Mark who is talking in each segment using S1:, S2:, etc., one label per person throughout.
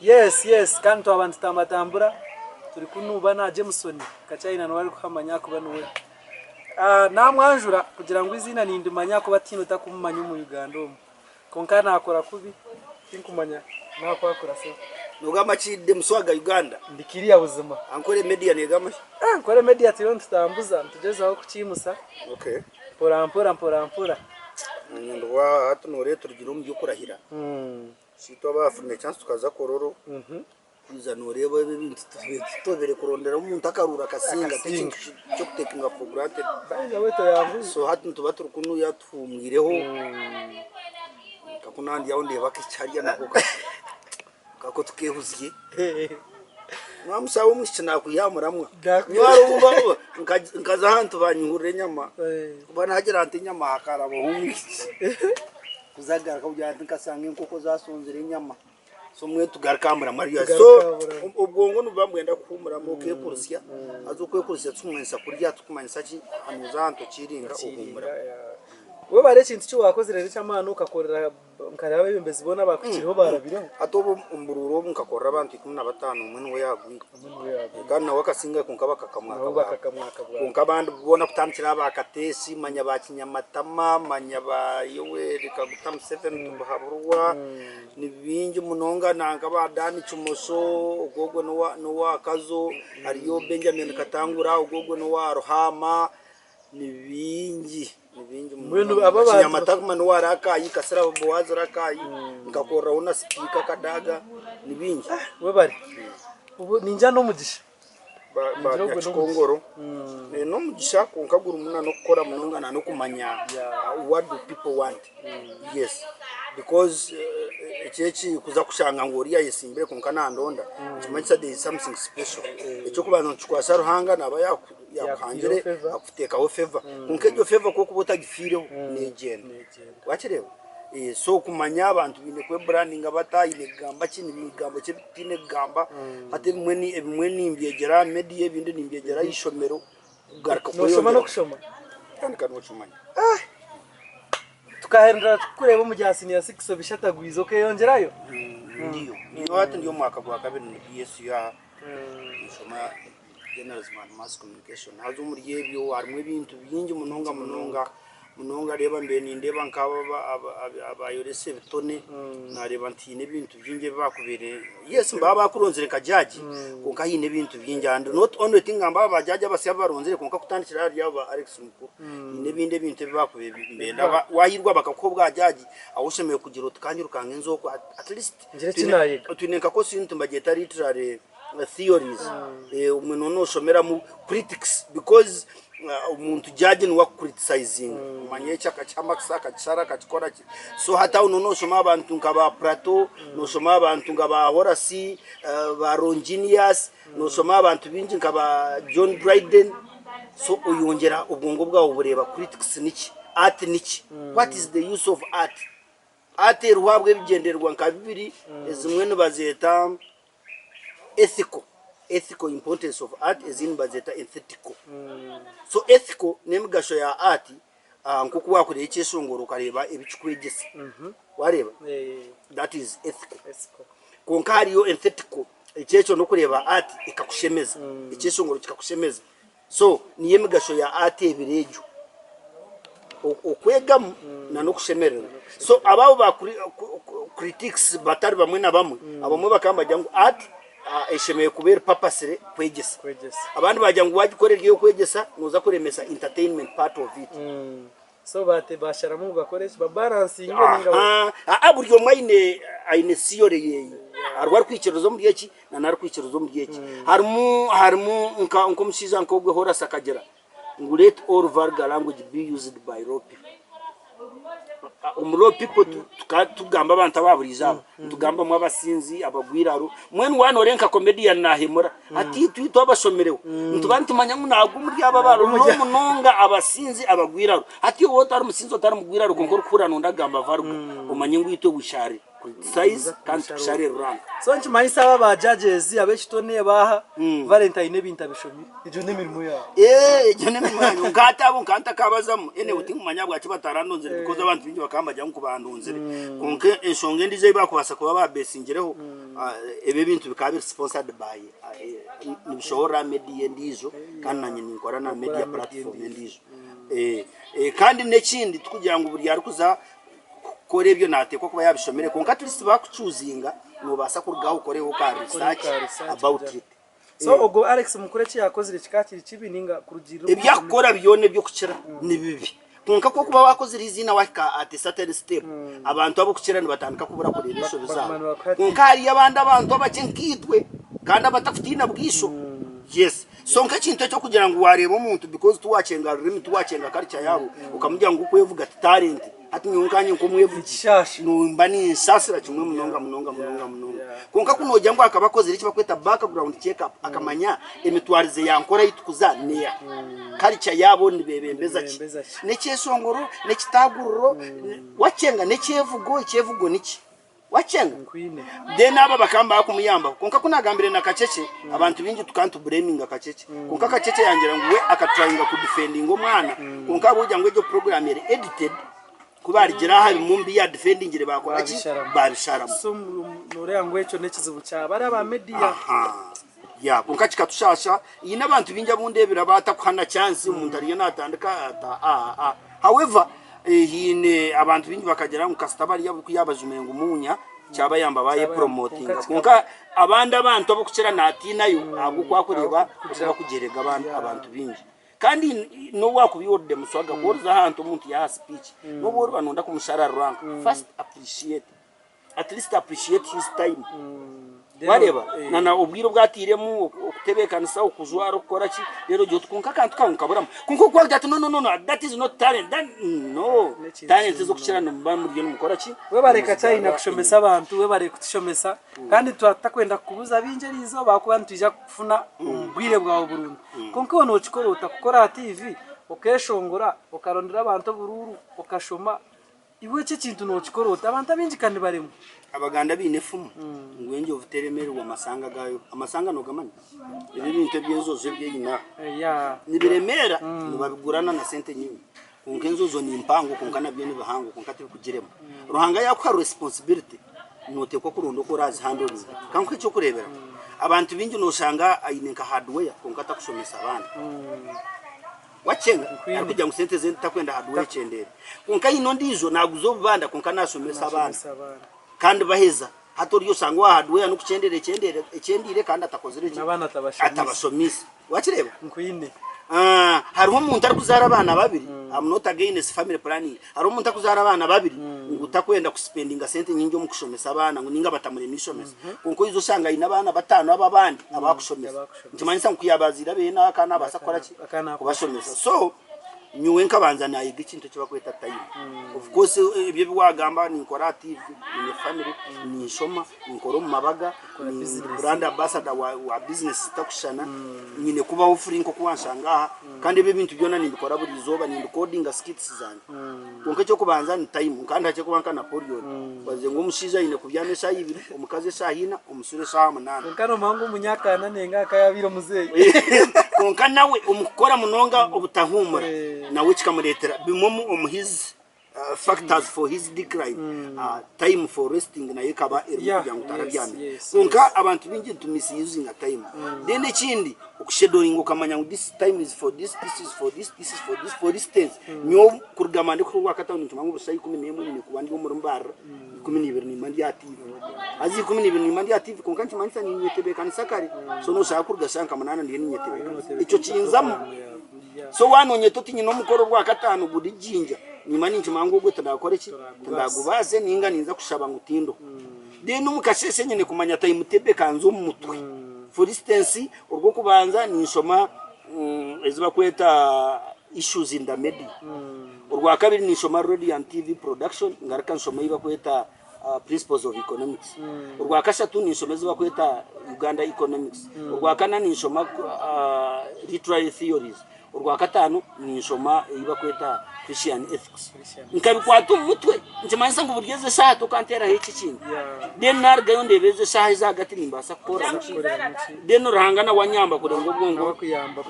S1: Yes, kandi abantu tamatambura turi kunuba na Jameson Kachaina no wari kuhamanya kuba nuwe namwanjura kugira ngo izina nindimanya ko batinota kumumanya mu Uganda konka nakora kubi tinkumanya nakwakora se
S2: nugama chi DM SWAGA Uganda
S1: ndikiriya buzima
S2: Nkore media negama
S1: Nkore media tiyo tutambuza tugezaho kukimusa
S2: okay
S1: mpora
S2: nyandwa hatu nore turugira umyo kurahira sito abafune chance tukaza kororo kuza noreba ibintu tubere kurondera umuntu akarura kasinga cyo kutekinga for granted
S1: banga weto yangu
S2: so hatu tuba turukunu yatfumwireho kakunandi yawo ndeba kicyariya nako kako tukehuziye Mwamusawo mwishina kuyamuramwa warumva nkaza hantu banyure nyama kubana hagera anti nyama akarabo humwe kuzagara kujya nkasanga inkoko zasonzere nyama so mwe tugarkamura Maria so ubwongo nubamwenda kumura mo kekurusya azokwekurusya tsumwensa kurya tukumanyisa ki anuzanto kiringa uhumura
S1: we bare kintu cyo wakoze rero cyamana ukakorera nkaraba bembezi bona bakukiriho barabireho
S2: atobo umbururo nkakorera abantu 15 umwe we yagwi kandi nawe akasinga kunkaba kakamwaka kunkabandi bona kutandikira bakatesi manya bakinyamatama manya bayowe rikagutam 7 tubahaburwa nibingi munonga nanga badani cyumuso ugogwe no wakazo ariyo Benjamin Katangura ugogwe no warohama nibingi
S1: mwenu ababa
S2: nyamataguma no warakayi kasara bowazo rakayi ngakora una speaker kadaga nibingi
S1: we bari ubu ninja no mugisha
S2: ba chikongoro no mugisha kunkagura umuna no gukora munonga no kumanya what do people want yes because echechi kuza kushanga ngoriya yesimbere kunkana ndonda kimanyisa there is something special echo kubantu chikwasa ruhanga naba yakangire akuteka ho favor kunkejo favor ko kubota gifireho negenda wakireho so kumanya abantu bine kwe branding abata ile gamba kini bigambo cy'itine gamba ate mwe ni imbyegera media bindi ni imbyegera ishomero ugaraka
S1: no shoma no kushoma
S2: kandi kanwa shumanya
S1: tukahendera kureba mu gihe senior 6 bishatagwizo ke yongerayo
S2: ndiyo hata ndiyo mwaka gwa kabiri ni BSU ya shoma journalism and mass communication hazo muri yebyo harimo ibintu byingi munonga reba mbe nindeba nkaba abayorese bitone nareba ntine ibintu byingi bakubere yes mbaba kuronzere kajaji konka hine ibintu byingi and not only thing mbaba bajaji abasya baronzere konka kutandikira ryaba Alex Mukuru hine binde bintu bakubere mbenda wahirwa bakakobwa ajaji awushemeye kugira utukanyirukanga nzoko at least tunenka ko sintu mbageta literary theories umuntu no shomera mu critics because umuntu judge ni wa criticizing manyecha kachamba kisaka kishara kachikora so hata unono shoma abantu nkaba Plato no shoma abantu nkaba Horace ba Ronginius no shoma abantu bingi nkaba John Dryden so uyongera ubwongo bwawo bureba critics niki art niki what is the use of art ruhabwe bigenderwa nka bibiri ezimwe no bazeta ethical importance of art is in bazeta ethical so ethical nemigasho ya art nkuko wakoreye cyeshongoro kareba ibikikwegese wareba that is ethical konkariyo ethical icyecho no kureba art ikakushemeza icyeshongoro kikakushemeza so niye migasho ya art ebirejo okwega na no kushemerera so ababo ba critics batari bamwe na bamwe abamwe bakamba jangu art eshemeye kubera papasire kwegesa abandi bajya ngo wagikorera iyo kwegesa nuza kuremesa entertainment part of it
S1: so bate bashara mu gakoresha ba balancing ninga
S2: aburyo mayine aine siyore yeyi arwar kwicerozo mu byeki na nar kwicerozo mu byeki harmu nko mushiza nkogwe hora sakagera ngo let all vulgar language be used by raw people umuro people tugamba abantu ababuriza tugamba mu abasinzi abagwiraro mwene wano renka comedian nahimura ati twito abashomerewe ntubanti manya nnago muri ababaro munonga abasinzi abagwiraro ati wowe tari musinzi otari mugwiraro konkora kurano ndagamba vargo umanye ngwito bushare criticize kandi tushare rank
S1: so nchimanyisa aba judges abeshitone baha Valentine bintu abishomye ijo nemirimo yabo
S2: ijo nemirimo ngatabo nkanta kabazamo ene uti mumanya bwacu bataranonze because abantu bingi bakambajya nkubandunze konke eshonge ndije bakubasa kuba babesingireho ebe bintu bikaba sponsored by nibishora media ndizo kandi nanye Nkora na media platform ndizo kandi nekindi tukugira ngo buri yarukuza kore ibyo natekwa kuba yabishomere konka turisi bakucuzinga nubasa kurgaho koreho ka research about it
S1: so ogo Alex mukure cyo yakoze ikikakiri kibininga kurugirira
S2: ibyakora byone byo kucira ni bibi konka ko kuba wakoze izina waka at certain step abantu abo kucira ni batandika kubura kurebesho bizabo konka hari abandi abantu abacenkitwe kandi abatafutina bwisho yes so nkacinto cyo kugira ngo wareba umuntu because tuwacenga rimi tuwacenga culture yabo ukamujya ngo kwevuga talent ati nyunganye ngo mwevugishashi numba ni insasira kimwe munonga konka kunojya ngo akabakoze iki bakweta background check up akamanya emitwarize yankora yitukuza neya culture yabo nibebembeza ki nekesongoro nekitagururo wacenga nekevugo niki wachenga then aba bakamba akumuyamba konka kunagambire na kacece abantu bingi tukantu blaming akacece konka kacece yangira ngo we akatryinga ku defending omwana konka bujya ngo ejo program yari edited kubarigera hari mumbi ya defending ire bakora ki babishara
S1: so nore yango echo nekizibu cyaba ari aba media
S2: ya konka kikatushasha iyi nabantu bingi abundebira batakuhana chance umuntu ariyo natandika however hine abantu bingi bakagera mu customer yabo kuyabajumenga umunya cyaba yamba baye promoting konka abandi abantu abo kucira natinayo ago kwakureba kugerega abantu bingi kandi no wakubiworde muswaga koza hantu umuntu ya speech no boro banonda kumushara rank first appreciate at least appreciate his time wareba nana ubwiro bwatiremu okutebekanisa okujwara okora ki rero gyo tukunka kantu kaburamo kunko kwa that no that is not talent no talent zo kucira no bamuriyo mukora ki
S1: we bareka China kushomesa abantu we bare kutushomesa kandi twatakwenda kubuza binjerizo bakubantu tija kufuna ubwire bwawo Burundi kunko wono ukikora utakukora TV okeshongora okarondera abantu bururu okashoma iwe cyo kintu no ukikora abantu abinji kandi barimo
S2: abaganda binefumu ngwenje uvuteremerwa amasanga gayo amasanga no gamani ibi bintu byezozo byeyina nibiremera nubabigurana na sente nyinyi kunkenzozo ni impango kunkana byo ni bahango kunkati kugiremo ruhanga yakwa responsibility note ko kurundo ko razi handle kanko cyo kurebera abantu bingi no shanga ayineka hardware kunkata kushomesa abana wachenga akujya ngo sente zente takwenda hardware chendere kunka ino ndizo naguzo banda kunkana asomesa abana kandi baheza hatoriyo sangwa hardware no kucendere kandi atakozere
S1: nabana
S2: atabashomisa wakireba
S1: nkwine
S2: hariho umuntu ari kuzara abana babiri I'm not against family planning hariho umuntu akuzara abana babiri ngutakwenda kuspendinga sente nyingi mu kushomesa abana ngo ninga batamure nishomesa kunko izo sanga ina abana batanu ababandi abakushomesa ntimanyisa nkuyabazira bena kana basakora ki kubashomesa so nyuwe nkabanza naye gicinto cyo bakweta time of course ibyo biwagamba ni Nkora TV ni family ni shoma Nkoro mu mabaga ni brand ambassador wa business takushana nyine kuba offering ko kuwanshanga kandi ibi bintu byona ni ndikora buri zoba ni coding skits zanje konke cyo kubanza ni time kandi hace kubanka na period baze ngo mushija ine kubyanesha yibiri umukaze shahina umusure shaha munana
S1: kano mangu munyakana nenga akayabiro muzeye
S2: konka nawe umukora munonga ubutahumura nawe kikamuretera bimomu his factors for his decline time for resting na yekaba erujya ngutarabyame konka abantu bingi tumisi using a time then ekindi ukushedoring ukamanya ngo this time is for this is for this is for this for distance nyo kurugama ndi kurwa katanu ntumangu busayi 11 ni kubandi wo murumbara 12 ni mandi active azi 12 ni mandi active konka ntimanisa ni nyetebe kanisakari so no shaka kurgashanka manana ndi ni nyetebe ico cinzamo so wanonye totinyi no mukoro rwa katanu budi jinja nimani ntimangu gwe tadakore ki tadagubaze ninga ninza kushaba ngutindo deno mukashese nyene kumanya time tebe kanzo mu mutwe for instance urwo kubanza ni nshoma eziba kweta issues in the media urwa kabiri ni nshoma radio and TV production ngaraka nshoma iba kweta principles of economics urwa kashatu ni nshoma eziba kweta Uganda economics urwa kana ni nshoma literary theories urwa gatanu ni nshoma iba kweta Christian ethics nkabikwata umutwe ntimanisa ngo burgeze saha tukantera hiki kintu den narga yonde beze saha izagati nimbasa kora den urahangana wanyamba kure ngo bwongo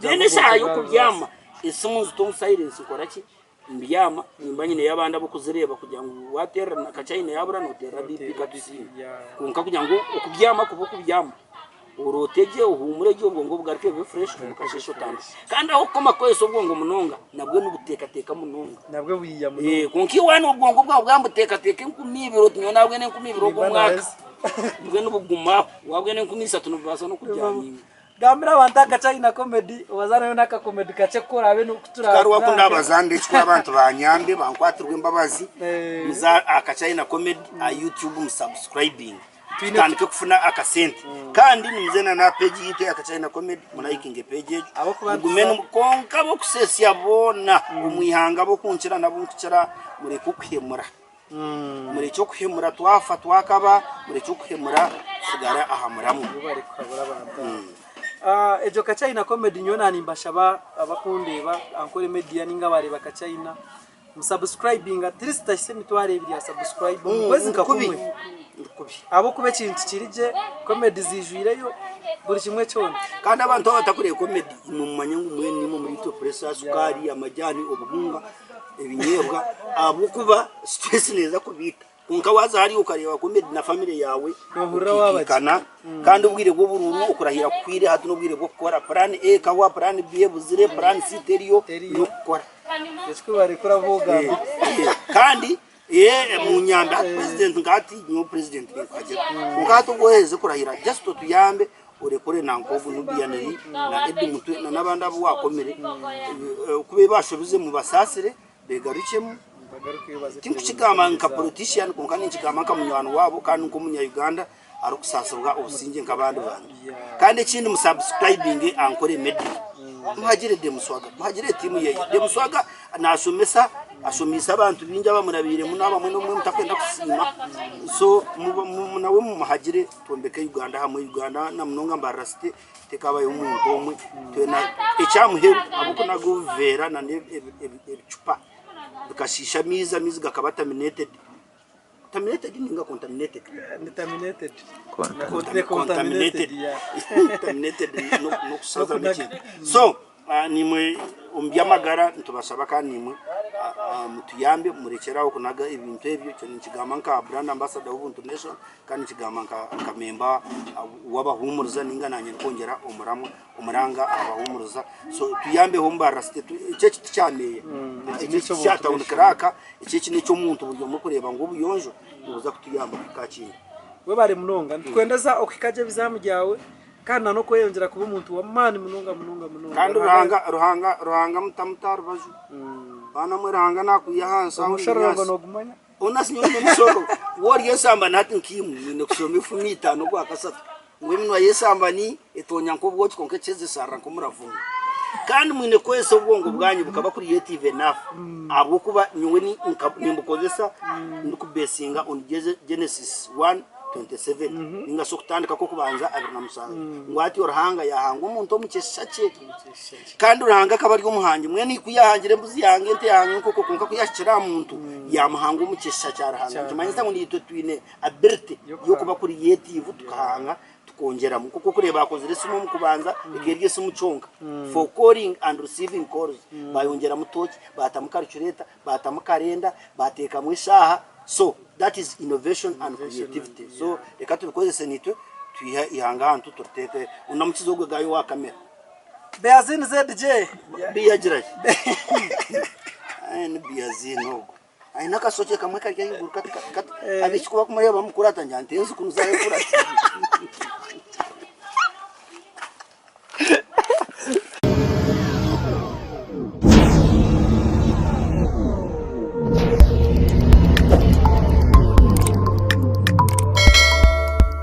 S2: den saha yo kubyama isimuzi tom silence koraki mbyama nimba nyine yabanda bo kuzireba kugira ngo watera na Kachaina yabura no tera BP katisi kunka kugira ngo okubyama kubo kubyama uroteje uhumure gyo ubwongo bwarike be fresh mukashesho tandi kandi aho koma kweso ubwongo munonga nabwe n'ubuteka teka munonga
S1: nabwe wiya munonga
S2: kunki wana ubwongo bwa bwambuteka teka nkumibiro tinyo nabwe n'enkumibiro go mwaka bwe n'ubuguma wabwe n'enkumisatu n'ubasa no kujyanye
S1: gamira wanta Kachaina comedy wazana yo naka comedy kache kora abe no kutura
S2: karwa kunda abazande cywa abantu banyambe bankwatirwe imbabazi muza Kachaina comedy a YouTube musubscribing tandike kufuna akasente kandi nimuzena na page yite ya Kachaina comedy munayikinge page gumene konka bo kusesi yabona umuyihanga bo kunkira nabo nkira muri kukwemura muri cyo kwemura twafa twakaba muri cyo kwemura sigara ahamuramu
S1: bari kwabura abantu ejo Kachaina comedy nyona nimbashaba abakundeba Nkore media ninga bareba Kachaina musubscribing at least tasemi twarebiri ya subscribe mwezi nkakumwe abo kube kintu kirije comedy zijwireyo buri kimwe cyone
S2: kandi abantu batakuriye comedy mu manyangu mwe nimo muri to pressa sukari amajyani obugunga ibinyebwa abo kuba stress neza kubika kunka waza hari ukareba comedy na family yawe ukikana kandi ubwire bwo bururu ukurahira kwire hatu nubwire bwo gukora plan A kawa plan B buzire plan C teriyo yo gukora
S1: yeswe bari kuravuga
S2: kandi munyamba president ngati nyo president kwagera ngato goheze kurahira just to tuyambe urekore nankovu nubiyaneri na edi mutwe na nabandi abo wakomere kube bashobize mu basasire begarukemo tinku kigama nka politician konkani kigama ka munyano wabo kandi ko munya Uganda arukusasabwa obusinge nkabandi bantu kandi ikindi musubscribing Nkore media muhagire DM SWAGA muhagire timu yeye DM SWAGA ashomisa abantu binja bamurabire munaba mwe no mutakwenda kusima so nawe muhagire tombeke Uganda hamwe Uganda na munonga mbarasite tekabaye umuntu omwe twena ecyamuheru abuko naguvera na ebicupa bikashisha miza gakabata terminated ninga contaminated no kusaza n'iki so nimwe umbyamagara ntubasaba kandi nimwe mutuyambe murekeraho kunaga ibintu ebyo cyo nikigama nka brand ambassador w'ubuntu nation kandi nikigama nka member wabahumuruza ninga nanye kongera umuranga abahumuruza so tuyambe hombara state icyo cyameye icyo cyatawunika kraka icyo nicyo muntu buryo mukureba ngo ubuyonjo uza kutuyamba kakinga
S1: we bari munonga twendeza okikaje bizamu ryawe kana no kweyongera kuba umuntu wa mani munonga
S2: kandi ruhanga mutamutara baju bana mweranga nakuyahansa
S1: umusharongo no gumanya
S2: onasinyo n'umusoro wori yesamba nati nkimu ne kusoma ifumi 5 kwa kasatu ngwemwe yesamba ni etonya nkobwo konke cheze sara nkomuravunga kandi mwine kwese ubwongo bwanyu bukaba kuri yetive nafu abo kuba nywe ni nimbukozesa ndikubesinga on Genesis 1:27 ninga sokutandika ko kubanza abiri na musanga ngwati orahanga yahanga umuntu omukesha cye kandi urahanga kabari umuhangi mwe ni kuyahangire mbuzi yange nte yange koko kunka kuyashira umuntu yamuhanga umukesha cyarahanga tumanyisa ngo ndito twine ability yo kuba kuri yetive tukahanga tukongera kuko kureba akozere simu kubanza igerye simu chonka for calling and receiving calls bayongera mutoki batamukaricureta batamukarenda bateka mu isaha so that is innovation and creativity so reka tubikozese nitwe twiha ihanga hantu turteke unamukizogwe gayo wa kamera
S1: Beazin ZJ
S2: biyagira ni biazin ogo aina kasoche kamwe karya yiguruka abishikuba kumureba mukuru atanjya ntenzi kunuzaye kurati